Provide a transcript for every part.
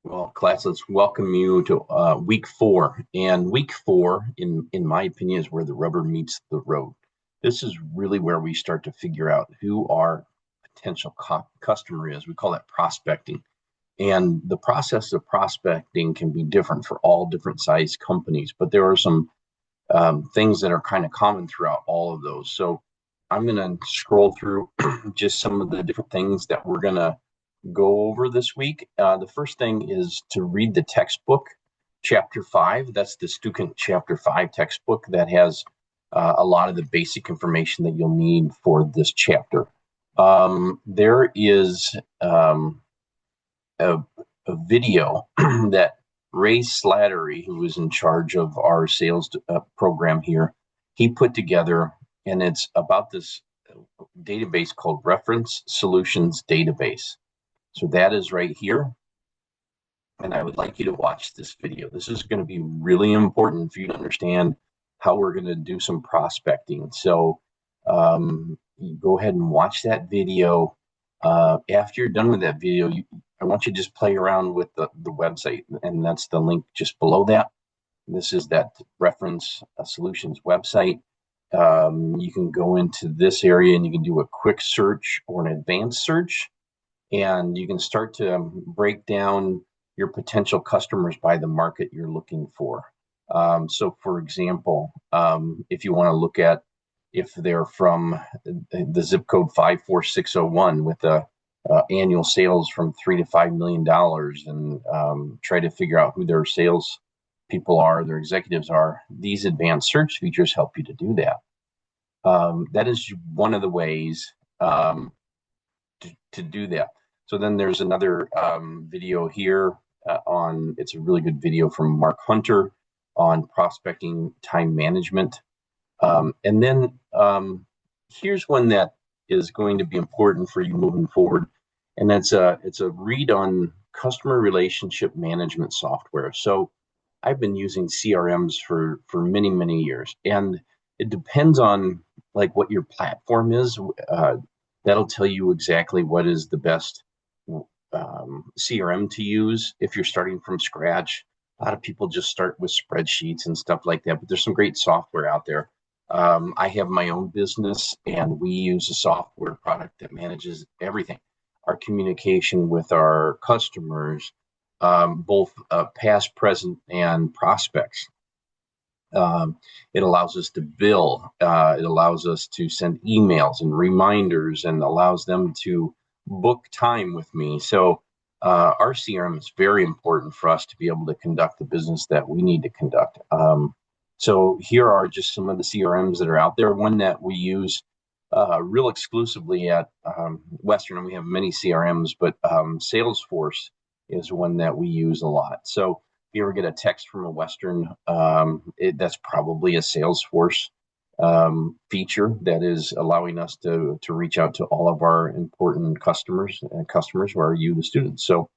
Well, class, let's welcome you to week four. And week four, in my opinion, is where the rubber meets the road. This is really where we start to figure out who our potential customer is. We call that prospecting. And the process of prospecting can be different for all different size companies, but there are some things that are kind of common throughout all of those. So I'm going to scroll through just some of the different things that we're going to go over this week. The first thing is to read the textbook, chapter five. That's the Stukan chapter five textbook that has a lot of the basic information that you'll need for this chapter. There is a, a video that Ray Slattery, who was in charge of our sales program here, he put together, and it's about this database called Reference Solutions Database. So that is right here. And I would like you to watch this video. This is going to be really important for you to understand how we're going to do some prospecting. So you go ahead and watch that video. After you're done with that video, I want you to just play around with the website, and that's the link just below that. This is that Reference Solutions website. You can go into this area and you can do a quick search or an advanced search, and you can start to break down your potential customers by the market you're looking for. So for example, if you want to look at if they're from the zip code 54601 with annual sales from $3 to $5 million, and try to figure out who their sales people are, their executives are, these advanced search features help you to do that. That is one of the ways to do that. So then there's another video here it's a really good video from Mark Hunter on prospecting time management. And then here's one that is going to be important for you moving forward. And it's a read on customer relationship management software. So I've been using CRMs for many, many years, and it depends on like what your platform is. That'll tell you exactly what is the best CRM to use if you're starting from scratch. A lot of people just start with spreadsheets and stuff like that, but there's some great software out there. I have my own business, and we use a software product that manages everything. Our communication with our customers, both past, present, and prospects. It allows us to bill. It allows us to send emails and reminders, and allows them to book time with me. So our CRM is very important for us to be able to conduct the business that we need to conduct. So here are just some of the CRMs that are out there. One that we use real exclusively at Western, and we have many CRMs, but Salesforce is one that we use a lot. So if you ever get a text from a Western, that's probably a Salesforce feature that is allowing us to reach out to all of our important customers, and customers who are you, the students. So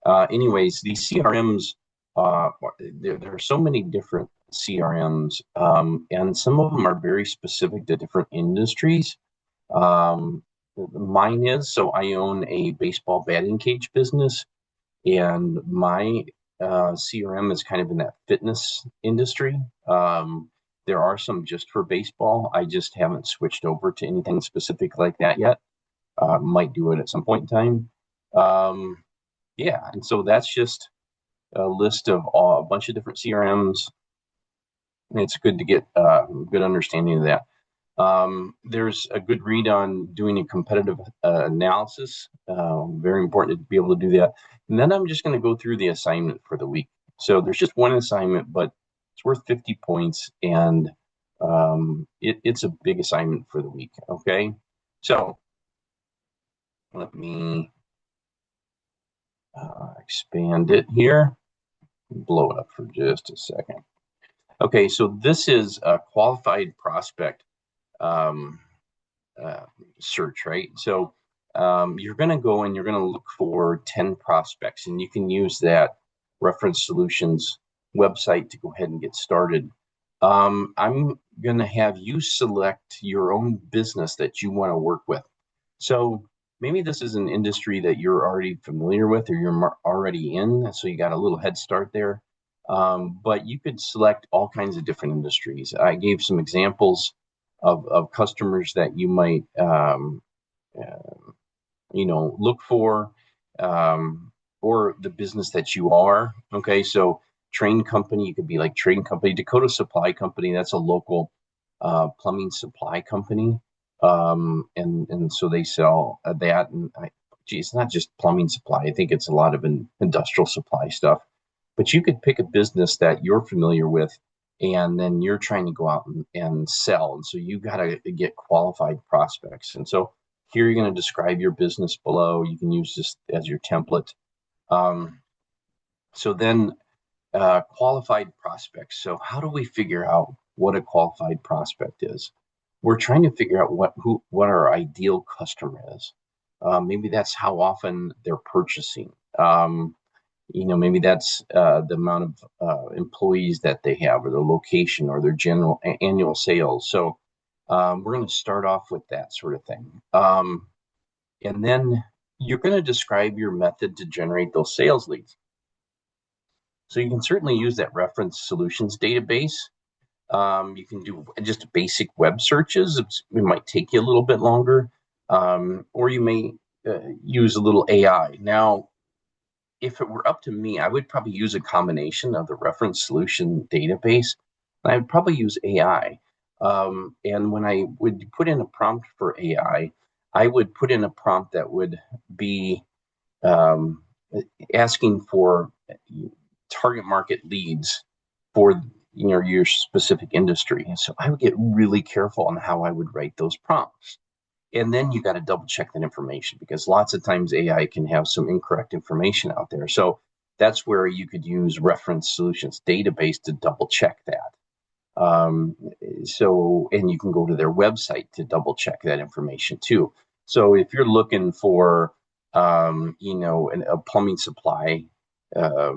anyways, these CRMs, there are so many different CRMs, and some of them are very specific to different industries. Mine is, so I own a baseball batting cage business, and my CRM is kind of in that fitness industry. There are some just for baseball. I just haven't switched over to anything specific like that yet. Might do it at some point in time. Yeah, and so that's just a list of a bunch of different CRMs. It's good to get a good understanding of that. There's a good read on doing a competitive analysis. Very important to be able to do that. And then I'm just going to go through the assignment for the week. So there's just one assignment, but it's worth 50 points, and it's a big assignment for the week. Okay, so let me expand it here, blow it up for just a second. Okay, so this is a qualified prospect search, right? So you're going to go and you're going to look for 10 prospects, and you can use that Reference Solutions website to go ahead and get started. I'm going to have you select your own business that you want to work with. So maybe this is an industry that you're already familiar with or you're already in, so you got a little head start there. But you could select all kinds of different industries. I gave some examples of customers that you might uh, look for, or the business that you are. Okay, so train company, you could be like train company. Dakota Supply Company, that's a local plumbing supply company. And so they sell that. And geez, it's not just plumbing supply. I think it's a lot of industrial supply stuff. But you could pick a business that you're familiar with, and then you're trying to go out and sell. And so you got to get qualified prospects. And so here you're going to describe your business below. You can use this as your template. Um, so then qualified prospects. So how do we figure out what a qualified prospect is? We're trying to figure out what our ideal customer is. Maybe that's how often they're purchasing. Maybe that's the amount of employees that they have, or their location, or their general annual sales. So we're going to start off with that sort of thing. And then you're going to describe your method to generate those sales leads. So you can certainly use that reference solutions database. You can do just basic web searches. It might take you a little bit longer, or you may use a little AI. Now, if it were up to me, I would probably use a combination of the reference solution database. And I would probably use AI. And when I would put in a prompt for AI, I would put in a prompt that would be um, asking for target market leads for your specific industry. And so I would get really careful on how I would write those prompts. And then you got to double check that information, because lots of times AI can have some incorrect information out there. So that's where you could use reference solutions database to double check that. And you can go to their website to double check that information too. So if you're looking for, a plumbing supply, uh,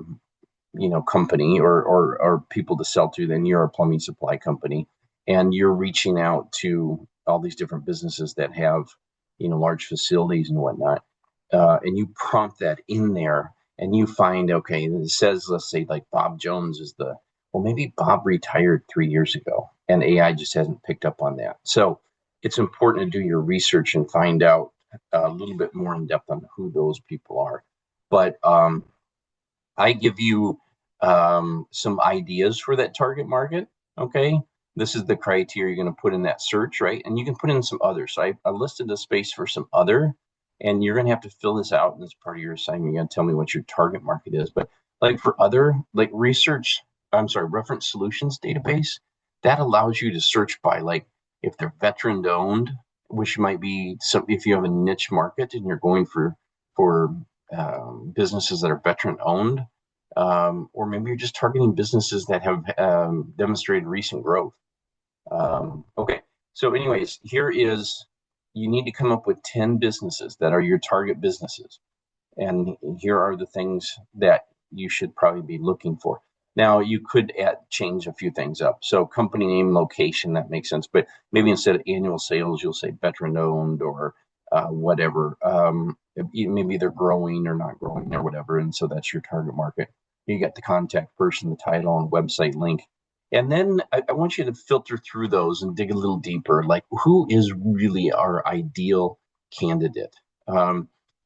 company, or people to sell to, then you're a plumbing supply company, and you're reaching out to all these different businesses that have, large facilities and whatnot. And you prompt that in there, and you find, okay, it says, let's say like Bob Jones is well, maybe Bob retired 3 years ago, and AI just hasn't picked up on that. So it's important to do your research and find out a little bit more in depth on who those people are. But I give you some ideas for that target market. Okay. This is the criteria you're going to put in that search, right? And you can put in some others. So I listed a space for some other, and you're going to have to fill this out. And as part of your assignment, you're going to tell me what your target market is. But like for other, like reference solutions database, that allows you to search by, like, if they're veteran owned, which might be some, if you have a niche market and you're going for businesses that are veteran owned, or maybe you're just targeting businesses that have demonstrated recent growth. Okay, so anyways, you need to come up with 10 businesses that are your target businesses. And here are the things that you should probably be looking for. Now, you could change a few things up. So company name, location, that makes sense. But maybe instead of annual sales, you'll say veteran owned, or whatever. Maybe they're growing or not growing or whatever. And so that's your target market. You get the contact person, the title, and website link. And then I want you to filter through those and dig a little deeper. Like, who is really our ideal candidate?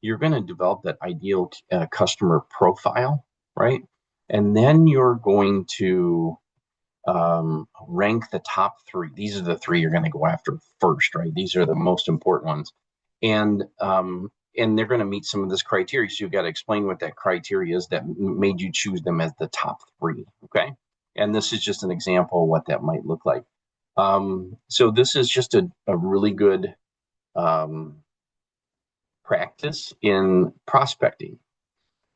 You're going to develop that ideal customer profile, right? And then you're going to rank the top three. These are the three you're going to go after first, right? These are the most important ones. And they're going to meet some of this criteria. So you've got to explain what that criteria is that made you choose them as the top three, okay? And this is just an example of what that might look like. So this is just a really good practice in prospecting.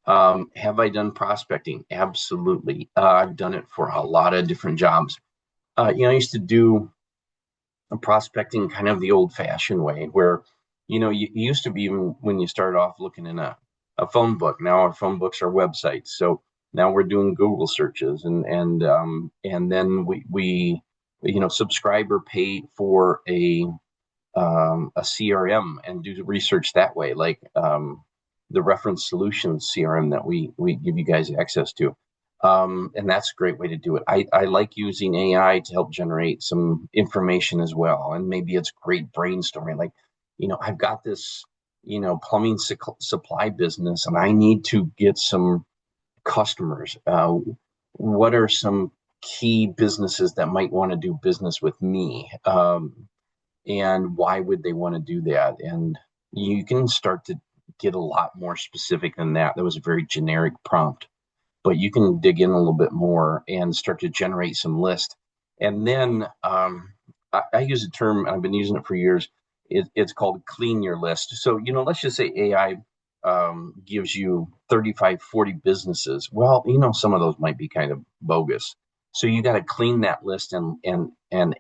Have I done prospecting? Absolutely. I've done it for a lot of different jobs. I used to do prospecting kind of the old-fashioned way, where you used to be, even when you started off, looking in a phone book. Now our phone books are websites. So now we're doing Google searches, and then we subscribe or pay for a a CRM and do research that way, like the Reference Solutions CRM that we give you guys access to. And that's a great way to do it. I like using AI to help generate some information as well. And maybe it's great brainstorming. Like, I've got this, plumbing supply business and I need to get some customers. What are some key businesses that might want to do business with me? And why would they want to do that? And you can start to get a lot more specific than that. That was a very generic prompt, but you can dig in a little bit more and start to generate some list. And then I use a term, I've been using it for years. It's called clean your list. So, let's just say AI gives you 35, 40 businesses. Well, some of those might be kind of bogus. So you got to clean that list and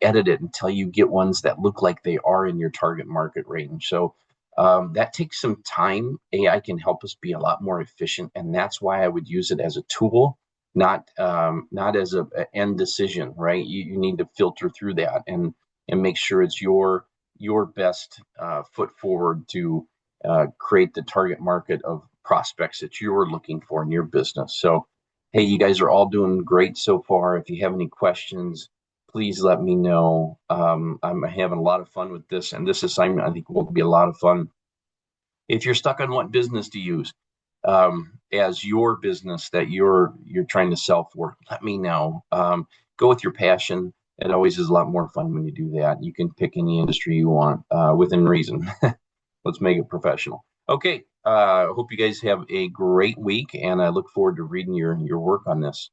edit it until you get ones that look like they are in your target market range. So that takes some time. AI can help us be a lot more efficient, and that's why I would use it as a tool, not as a end decision. Right? You need to filter through that and make sure it's your best foot forward to create the target market of prospects that you're looking for in your business. So, hey, you guys are all doing great so far. If you have any questions, please let me know. I'm having a lot of fun with this, and this assignment I think will be a lot of fun. If you're stuck on what business to use as your business that you're trying to sell for, let me know. Go with your passion. It always is a lot more fun when you do that. You can pick any industry you want within reason. Let's make it professional. Okay. I hope you guys have a great week, and I look forward to reading your work on this.